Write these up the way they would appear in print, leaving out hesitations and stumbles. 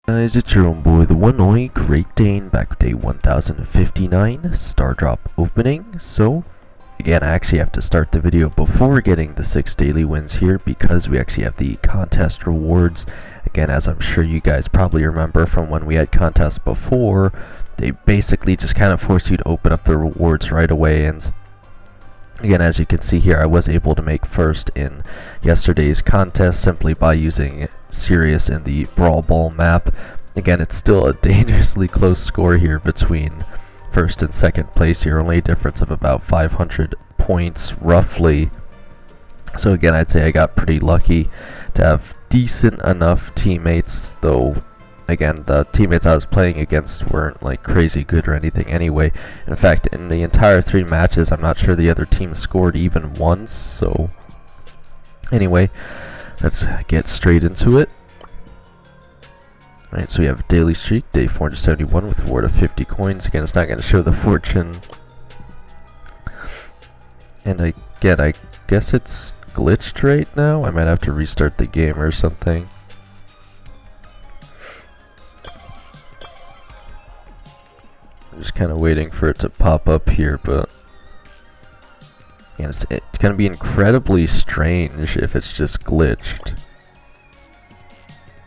Guys, it's your own boy, the one only Great Dane, back with day 1059, Star Drop opening. So, again, I actually have to start the video before getting the 6 daily wins here because we actually have the contest rewards. Again, as I'm sure you guys probably remember from when we had contests before, they basically just kind of force you to open up the rewards right away. And again, as you can see here, I was able to make first in yesterday's contest simply by using Sirius in the Brawl Ball map. Again, it's still a dangerously close score here between first and second place here, only a difference of about 500 points roughly. So again, I'd say I got pretty lucky to have decent enough teammates, though again, the teammates I was playing against weren't like crazy good or anything anyway. In fact, in the entire 3 matches, I'm not sure the other team scored even once. So anyway, let's get straight into it. Alright, so we have daily streak, day 471 with a reward of 50 coins. Again, it's not going to show the fortune. And I guess it's glitched right now. I might have to restart the game or something. I'm just kind of waiting for it to pop up here, but yeah, it's going to be incredibly strange if it's just glitched.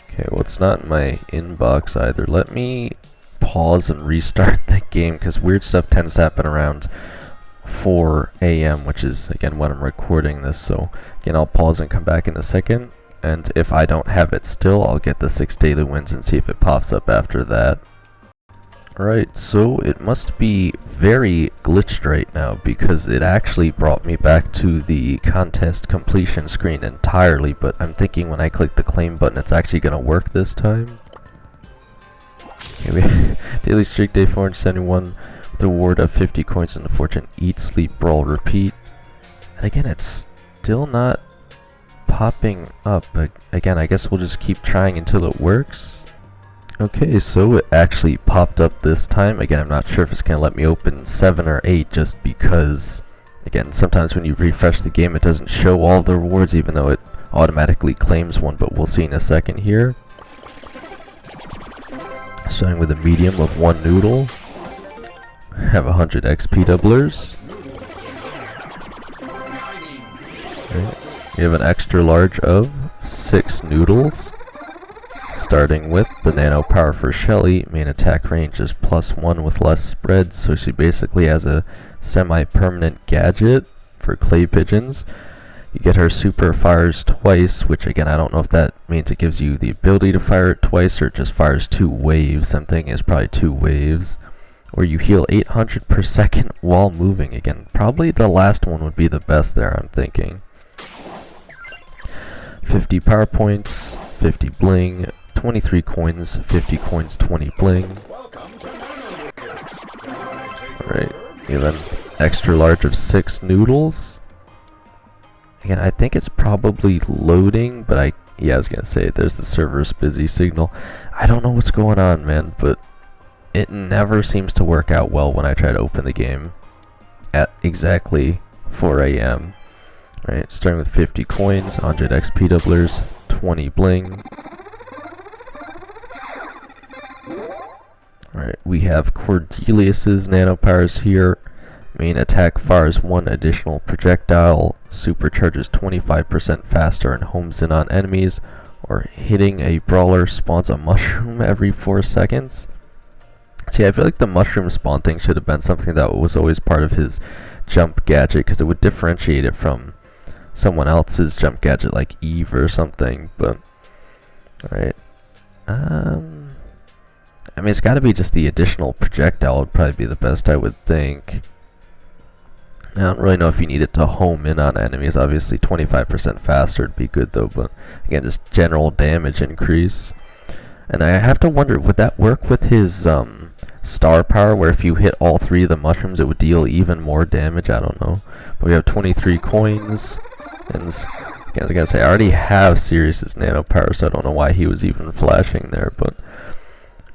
Okay, well, it's not in my inbox either. Let me pause and restart the game because weird stuff tends to happen around 4 a.m., which is, again, when I'm recording this. So, again, I'll pause and come back in a second. And if I don't have it still, I'll get the 6 daily wins and see if it pops up after that. Alright, so it must be very glitched right now because it actually brought me back to the contest completion screen entirely, but I'm thinking when I click the claim button it's actually going to work this time. Okay, daily streak, day 471 with a reward of 50 coins in the fortune, eat, sleep, brawl, repeat. And again, it's still not popping up. But again, I guess we'll just keep trying until it works. Okay, so it actually popped up this time. Again, I'm not sure if it's going to let me open 7 or 8 just because, again, sometimes when you refresh the game it doesn't show all the rewards even though it automatically claims one, but we'll see in a second here. Starting with a medium of 1 noodle. Have 100 XP doublers. Okay. We have an extra large of 6 noodles. Starting with the Nano power for Shelly, main attack range is +1 with less spread, so she basically has a semi-permanent gadget for clay pigeons. You get her super fires twice, which again I don't know if that means it gives you the ability to fire it twice or it just fires 2 waves. I'm thinking it's probably 2 waves. Or you heal 800 per second while moving. Again, probably the last one would be the best there, I'm thinking. 50 power points, 50 bling, 23 coins, 50 coins, 20 bling. Alright, you have an extra large of 6 noodles. Again, I think it's probably loading, but I was gonna say, there's the server's busy signal. I don't know what's going on, man, but it never seems to work out well when I try to open the game at exactly 4 a.m. Alright, starting with 50 coins, 100 XP doublers, 20 bling. Alright, we have Cordelius's nano powers here. Main attack fires 1 additional projectile, supercharges 25% faster and homes in on enemies, or hitting a brawler spawns a mushroom every 4 seconds. See, I feel like the mushroom spawn thing should have been something that was always part of his jump gadget because it would differentiate it from someone else's jump gadget like Eve or something. But alright, I mean, it's got to be just the additional projectile would probably be the best, I would think. I don't really know if you need it to home in on enemies. Obviously 25% faster would be good though, but again, just general damage increase. And I have to wonder, would that work with his Starr power, where if you hit all 3 of the mushrooms it would deal even more damage? I don't know. But we have 23 coins. And again, I was gonna say, I already have Sirius's nano power, so I don't know why he was even flashing there, but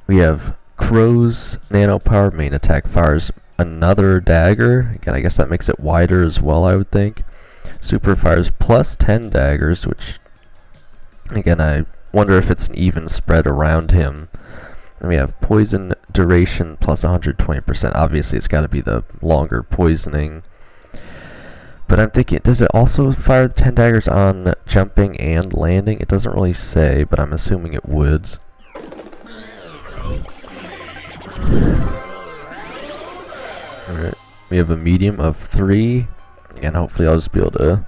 we have Crow's nano power, main attack fires another dagger. Again, I guess that makes it wider as well, I would think. Super fires plus 10 daggers, which again, I wonder if it's an even spread around him And we have poison duration plus 120%. Obviously, it's got to be the longer poisoning. But I'm thinking, does it also fire the 10 daggers on jumping and landing? It doesn't really say, but I'm assuming it would. Alright, we have a medium of 3. Again, hopefully I'll just be able to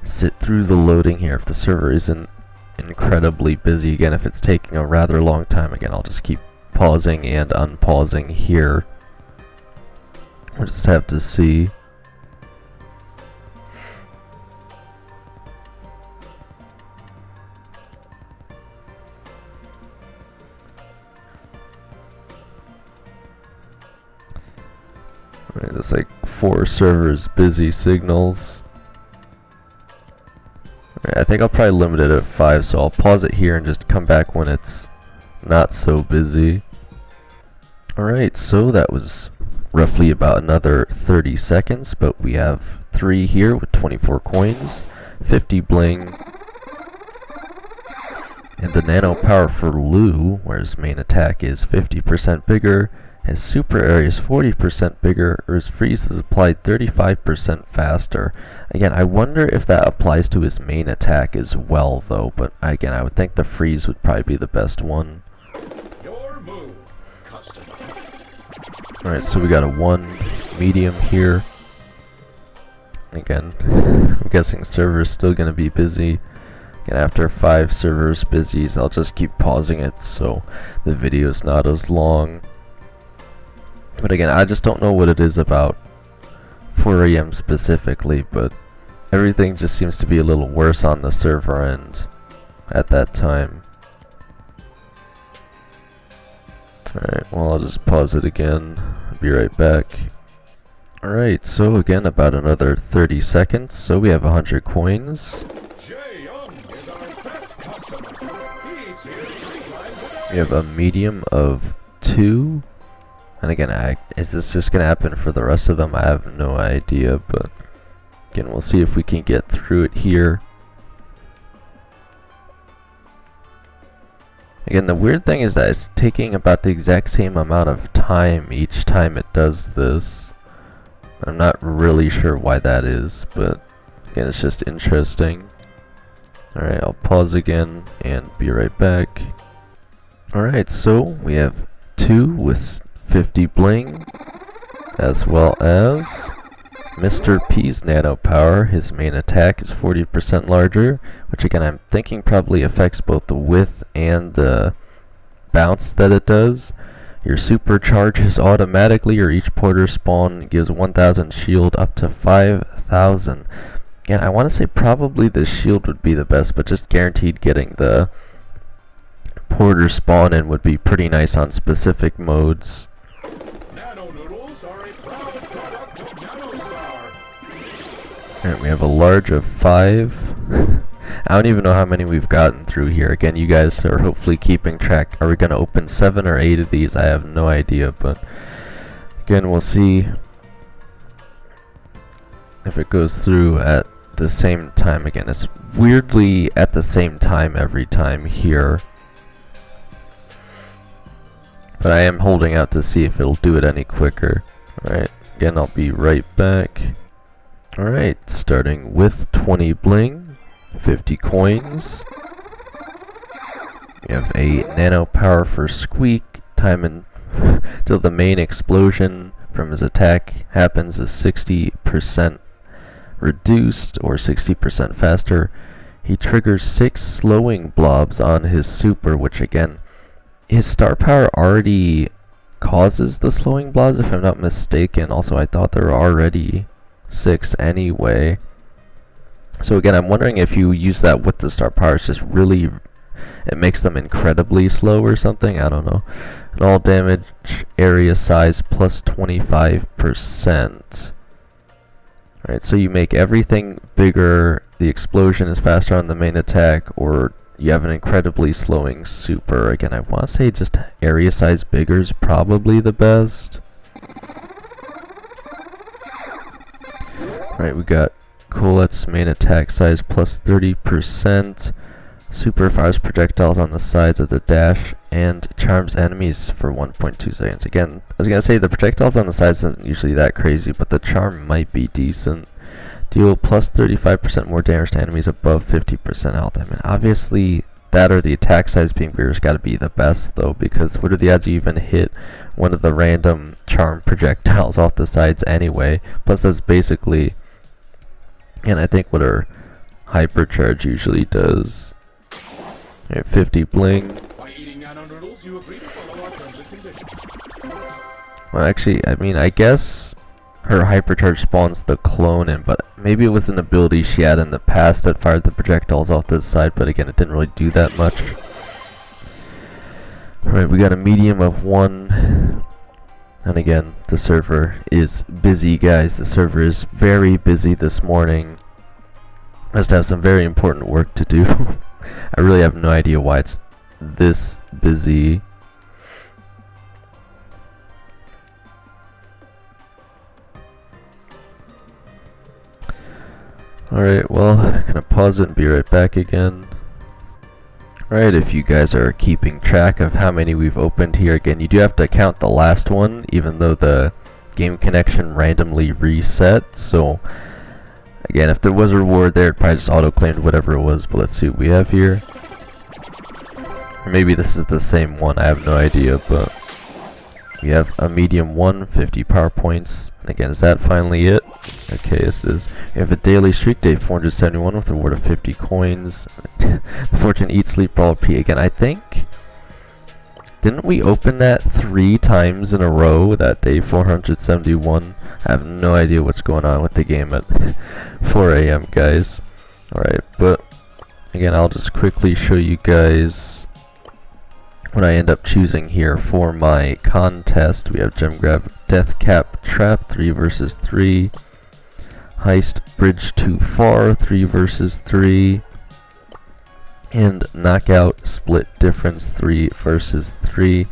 sit through the loading here if the server isn't incredibly busy. Again, if it's taking a rather long time, again, I'll just keep pausing and unpausing here. We'll just have to see. Alright, there's like 4 servers busy signals. Alright, I think I'll probably limit it at 5, so I'll pause it here and just come back when it's not so busy. Alright, so that was roughly about another 30 seconds, but we have 3 here with 24 coins, 50 bling, and the nano power for Lu, where his main attack is 50% bigger, his super area is 40% bigger, or his freeze is applied 35% faster. Again, I wonder if that applies to his main attack as well, though, but again, I would think the freeze would probably be the best one. Your move, customer. Alright, so we got a 1 medium here. Again, I'm guessing server is still going to be busy. And after 5 servers busy, I'll just keep pausing it so the video is not as long. But again, I just don't know what it is about 4 AM specifically, but everything just seems to be a little worse on the server end at that time. Alright, well, I'll just pause it again. I'll be right back. Alright, so again, about another 30 seconds. So we have 100 coins. Jae-yong is our best customer. He eats here 3 times a day. We have a medium of 2. And again, is this just going to happen for the rest of them? I have no idea, but again, we'll see if we can get through it here. Again, the weird thing is that it's taking about the exact same amount of time each time it does this. I'm not really sure why that is, but again, it's just interesting. Alright, I'll pause again and be right back. Alright, so we have 2 with 50 bling, as well as Mr. P's nano power. His main attack is 40% larger, which again I'm thinking probably affects both the width and the bounce that it does. Your super charges automatically, or each porter spawn gives 1000 shield up to 5000. Again, I want to say probably the shield would be the best, but just guaranteed getting the porter spawn in would be pretty nice on specific modes. Nano noodles are a proud product of Nano Starr. Alright, we have a large of 5. I don't even know how many we've gotten through here. Again, you guys are hopefully keeping track. Are we going to open 7 or 8 of these? I have no idea, but again, we'll see if it goes through at the same time. Again, it's weirdly at the same time every time here. But I am holding out to see if it'll do it any quicker. Alright, again, I'll be right back. Alright, starting with 20 bling, 50 coins. We have a nano power for Squeak. Time until the main explosion from his attack happens is 60% reduced, or 60% faster. He triggers 6 slowing blobs on his super, which again, his star power already causes the slowing blobs, if I'm not mistaken. Also, I thought there were already 6 anyway. So again, I'm wondering if you use that with the star power, it's just really, it makes them incredibly slow or something. I don't know. And all damage area size plus 25%. Alright, so you make everything bigger, the explosion is faster on the main attack, or you have an incredibly slowing super. Again, I want to say just area size bigger is probably the best. Alright, we got Colette's main attack size plus 30%. super fires projectiles on the sides of the dash, and charms enemies for 1.2 seconds. Again, I was gonna say the projectiles on the sides isn't usually that crazy, but the charm might be decent. Deal plus 35% more damage to enemies above 50% health. I mean, obviously that or the attack size being bigger has got to be the best though, because what are the odds you even hit one of the random charm projectiles off the sides anyway? Plus that's basically, and I think what our hypercharge usually does. Alright, 50 bling. By eating nano noodles, you agree to follow our terms and conditions. Well, actually, I mean, I guess her hypercharge spawns the clone in, but maybe it was an ability she had in the past that fired the projectiles off to the side, but again, it didn't really do that much. Alright, we got a medium of 1. And again, the server is busy, guys. The server is very busy this morning. Must have some very important work to do. I really have no idea why it's this busy. Alright, well, I'm gonna pause it and be right back again. Alright, if you guys are keeping track of how many we've opened here, again, you do have to count the last one, even though the game connection randomly reset. So, again, if there was a reward there, it probably just auto-claimed whatever it was, but let's see what we have here. Or maybe this is the same one, I have no idea, but we have a medium 1, 50 power points. And again, is that finally it? Okay, this is. We have a daily streak, day 471 with a reward of 50 coins. The fortune eat sleep brawl P. Again, I think, didn't we open that 3 times in a row that day 471? I have no idea what's going on with the game at 4 AM, guys. Alright, but again, I'll just quickly show you guys what I end up choosing here for my contest. We have gem grab, death cap, trap, 3 versus 3. Heist, bridge too far, 3 versus 3. And knockout, split difference, 3 versus 3.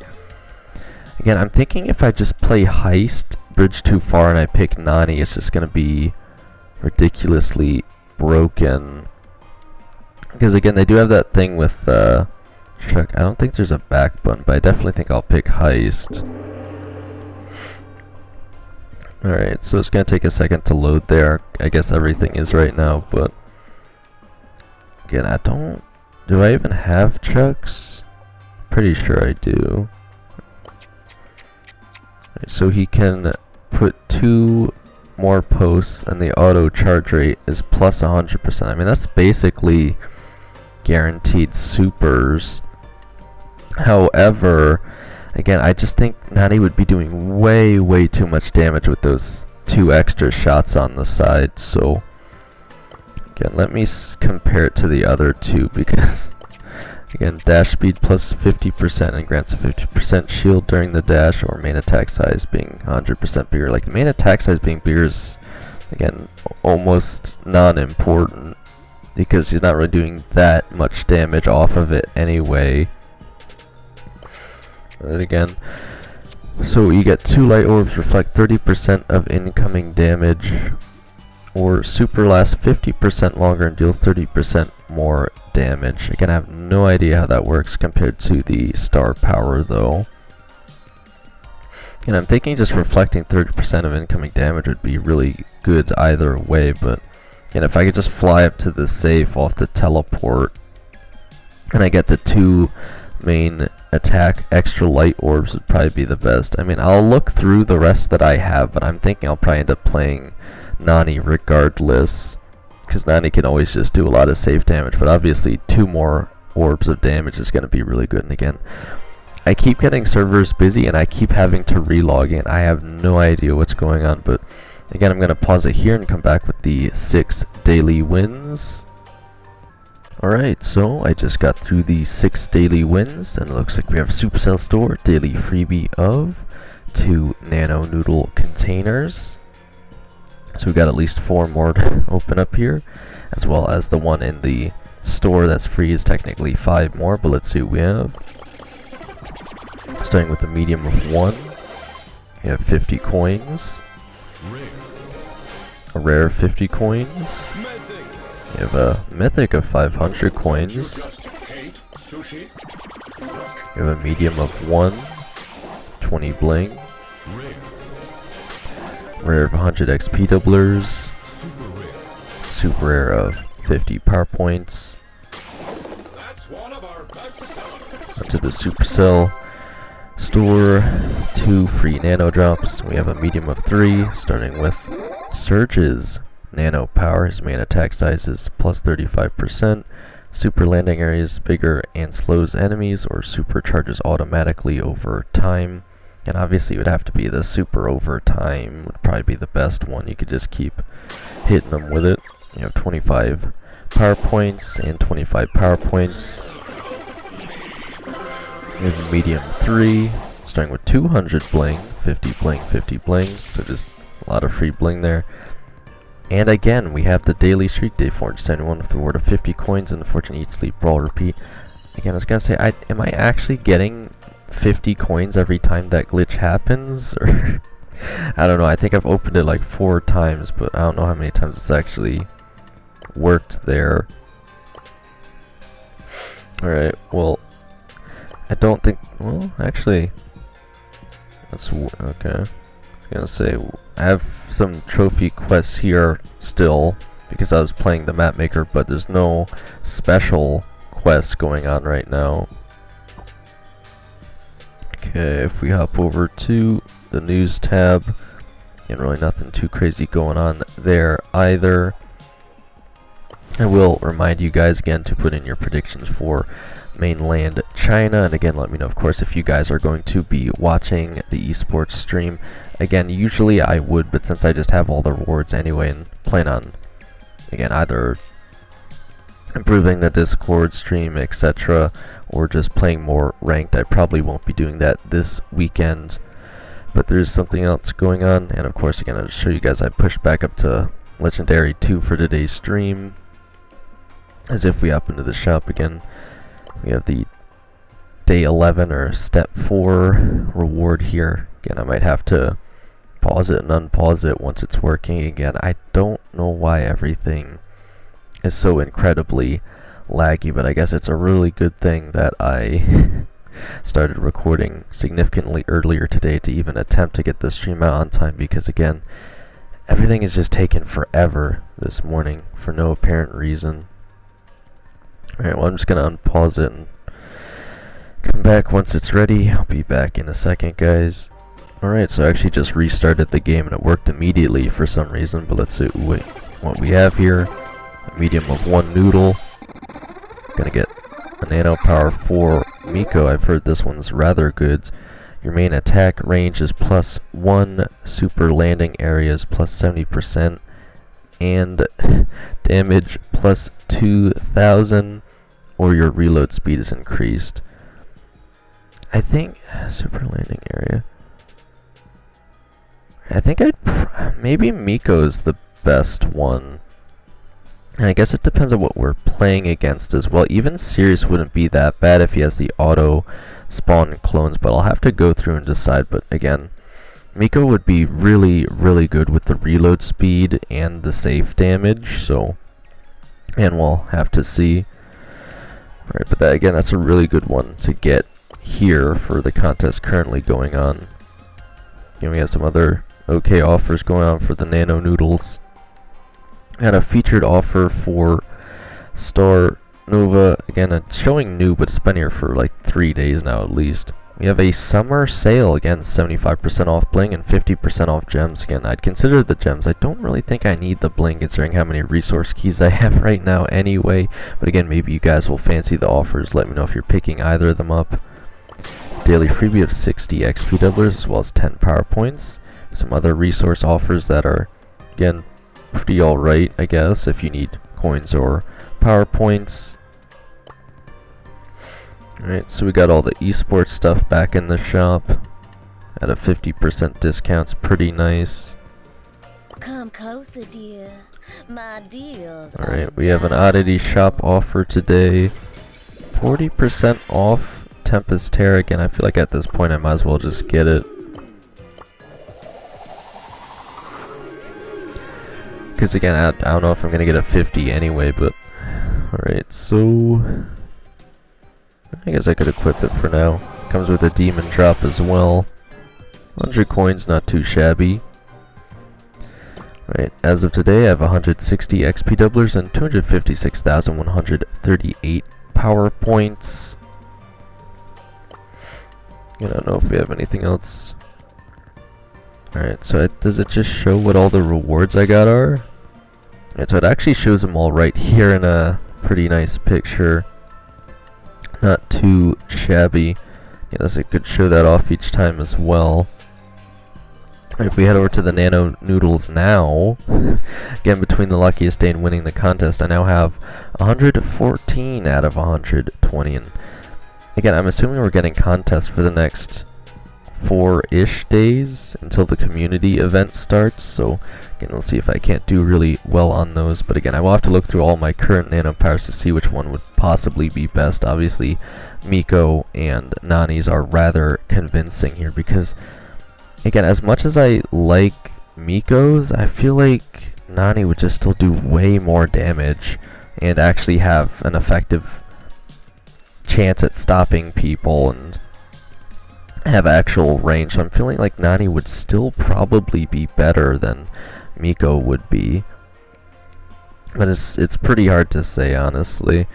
Again, I'm thinking if I just play heist, bridge too far, and I pick Nani, it's just going to be ridiculously broken. Because again, they do have that thing with check. I don't think there's a back button, but I definitely think I'll pick heist. Alright, so it's going to take a second to load there. I guess everything is right now, but again, I don't... Do I even have chucks? Pretty sure I do. Right, so he can put 2 more posts, and the auto charge rate is plus 100%. I mean, that's basically guaranteed supers. However, again, I just think Nani would be doing way too much damage with those 2 extra shots on the side. So again, let me compare it to the other 2, because again, dash speed plus 50% and grants a 50% shield during the dash, or main attack size being 100% bigger. Like, the main attack size being bigger is, again, almost non-important, because he's not really doing that much damage off of it anyway. And again, so you get 2 light orbs, reflect 30% of incoming damage, or super lasts 50% longer and deals 30% more damage. Again, I have no idea how that works compared to the Starr power though. And I'm thinking just reflecting 30% of incoming damage would be really good either way, but again, if I could just fly up to the safe off the teleport, and I get the 2 main attack extra light orbs, would probably be the best. I mean, I'll look through the rest that I have, but I'm thinking I'll probably end up playing Nani regardless, because Nani can always just do a lot of safe damage, but obviously 2 more orbs of damage is going to be really good. And again, I keep getting servers busy and I keep having to relog in. I have no idea what's going on, but again, I'm going to pause it here and come back with the 6 daily wins. Alright, so I just got through the 6 daily wins, and it looks like we have Supercell Store daily freebie of 2 Nano noodle containers. So we got at least 4 more to open up here, as well as the one in the store that's free is technically 5 more, but let's see what we have. Starting with the medium of 1, we have 50 coins, a rare 50 coins, we have a mythic of 500 coins, We have a medium of 1, 20 bling, Rare. rare of 100 XP doublers, Super rare. super rare of 50 power points, That's one of our best sellers. onto the Supercell store, 2 free nano drops. We have a medium of 3, starting with Surge's nano power. His main attack size is plus 35%. Super landing area is bigger and slows enemies or supercharges automatically over time. And obviously it would have to be the super over time, would probably be the best one. You could just keep hitting them with it. You have 25 power points and 25 power points. We have a medium 3, starting with 200 bling, 50 bling, 50 bling. So just a lot of free bling there. And again, we have the daily streak day 471 with the reward of 50 coins and the fortune eat sleep brawl repeat. Again, I was gonna say, am I actually getting 50 coins every time that glitch happens? Or I don't know. I think I've opened it like 4 times, but I don't know how many times it's actually worked there. Alright, well, I don't think, well, actually, that's, okay. I was gonna say, I have some trophy quests here still, because I was playing the map maker, but there's no special quests going on right now. Okay, if we hop over to the news tab, and really nothing too crazy going on there either. I will remind you guys again to put in your predictions for mainland China, and again let me know of course if you guys are going to be watching the esports stream. Again, usually I would, but since I just have all the rewards anyway and plan on again either improving the Discord stream, etc., or just playing more ranked, I probably won't be doing that this weekend. But there's something else going on, and of course again I'll show you guys I pushed back up to Legendary 2 for today's stream. As if we hop into the shop again, we have the day 11 or step 4 reward here. Again, I might have to pause it and unpause it once it's working again. I don't know why everything is so incredibly laggy, but I guess it's a really good thing that I started recording significantly earlier today to even attempt to get the stream out on time, because again, everything is just taking forever this morning for no apparent reason. Alright, well I'm just gonna unpause it and come back once it's ready. I'll be back in a second, guys. Alright, so I actually just restarted the game and it worked immediately for some reason, but let's see what we have here. A medium of 1 noodle. Gonna get a nano power for Miko. I've heard this one's rather good. Your main attack range is +1, super landing area is +70%, and damage +2000, or your reload speed is increased. I think super landing area. I think maybe Miko's the best one. And I guess it depends on what we're playing against as well. Even Sirius wouldn't be that bad if he has the auto spawn clones, but I'll have to go through and decide. But again, Miko would be really, really good with the reload speed and the safe damage, so, and we'll have to see. Alright, but that, again, that's a really good one to get here for the contest currently going on. And we have some other okay offers going on for the Nano Noodles. Had a featured offer for Starr Nova. Again, it's showing new, but it's been here for like 3 days now at least. We have a summer sale, again, 75% off bling and 50% off gems. Again, I'd consider the gems. I don't really think I need the bling considering how many resource keys I have right now anyway. But again, maybe you guys will fancy the offers. Let me know if you're picking either of them up. Daily freebie of 60 XP doublers as well as 10 power points. Some other resource offers that are, again, pretty alright, I guess, if you need coins or power points. Alright, so we got all the esports stuff back in the shop at a 50% discount. It's pretty nice. Come closer, dear. My deals. Alright, we have an oddity shop offer today. 40% off Tempest Terror. Again, I feel like at this point I might as well just get it. Because again, I don't know if I'm going to get a 50 anyway, but... Alright, so... I guess I could equip it for now. Comes with a demon drop as well. 100 coins, not too shabby. Right, as of today I have 160 XP doublers and 256,138 power points. I don't know if we have anything else. Alright, so does it just show what all the rewards I got are? Alright, so it actually shows them all right here in a pretty nice picture. Not too shabby. I guess it could show that off each time as well. If we head over to the Nano Noodles now, again between the luckiest day and winning the contest, I now have 114 out of 120. And again, I'm assuming we're getting contests for the next 4-ish days until the community event starts. So again, we'll see if I can't do really well on those. But again, I will have to look through all my current Nano powers to see which one would possibly be best. Obviously, Miko and Nani's are rather convincing here because, again, as much as I like Miko's, I feel like Nani would just still do way more damage and actually have an effective chance at stopping people and have actual range. So I'm feeling like Nani would still probably be better than Miko would be. But it's pretty hard to say, honestly.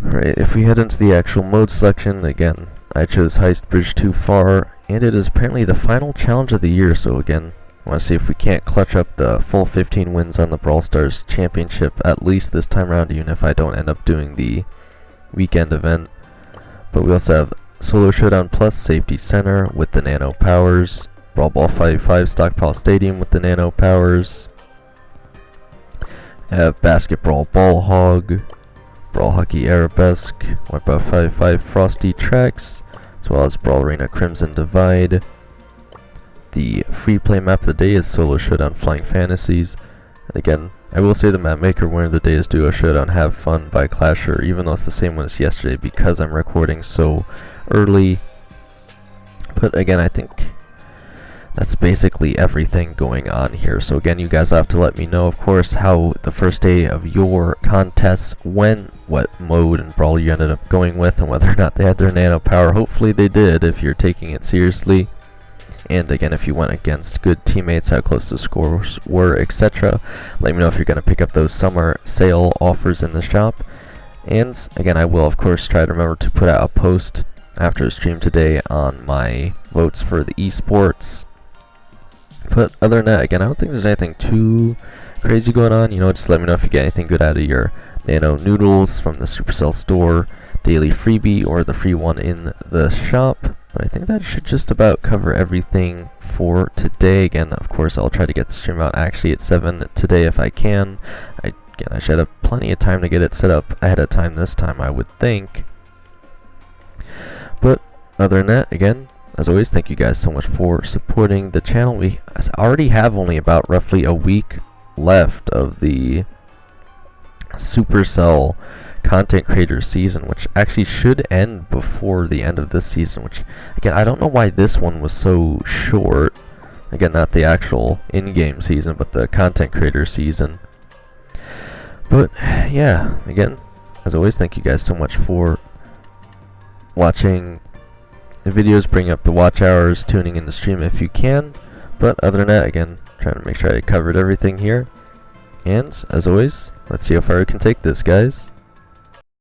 Alright, if we head into the actual mode selection, again, I chose Heist Bridge Too Far, and it is apparently the final challenge of the year. So again, I want to see if we can't clutch up the full 15 wins on the Brawl Stars Championship, at least this time around, even if I don't end up doing the weekend event. But we also have Solo Showdown Plus Safety Center with the Nano powers, Brawl Ball 5-5 Stockpile Stadium with the Nano powers, I have Basketball Ball Hog, Brawl Hockey Arabesque, Wipeout 5-5 Frosty Tracks, as well as Brawl Arena Crimson Divide. The free play map of the day is Solo Showdown Flying Fantasies. And again, I will say the map maker winner of the day is Duo Showdown Have Fun by Clasher, even though it's the same one as yesterday because I'm recording so early. But again, I think that's basically everything going on here. So again, you guys have to let me know, of course, how the first day of your contests went, what mode and brawl you ended up going with, and whether or not they had their Nano power. Hopefully they did, if you're taking it seriously. And again, if you went against good teammates, how close the scores were, etc. Let me know if you're going to pick up those summer sale offers in the shop. And again, I will of course try to remember to put out a post after the stream today on my votes for the esports. But other than that, again, I don't think there's anything too crazy going on. You know, just let me know if you get anything good out of your Nano Noodles from the Supercell store, daily freebie, or the free one in the shop. But I think that should just about cover everything for today. Again, of course, I'll try to get the stream out actually at 7 today if I can. Again, I should have plenty of time to get it set up ahead of time this time, I would think. But other than that, again, as always, thank you guys so much for supporting the channel. We already have only about roughly a week left of the Supercell content creator season, which actually should end before the end of this season, which again, I don't know why this one was so short. Again, not the actual in-game season, but the content creator season. But yeah, again, as always, thank you guys so much for watching the videos, bring up the watch hours, tuning in the stream if you can. But other than that, again, trying to make sure I covered everything here. And as always, let's see how far we can take this, guys.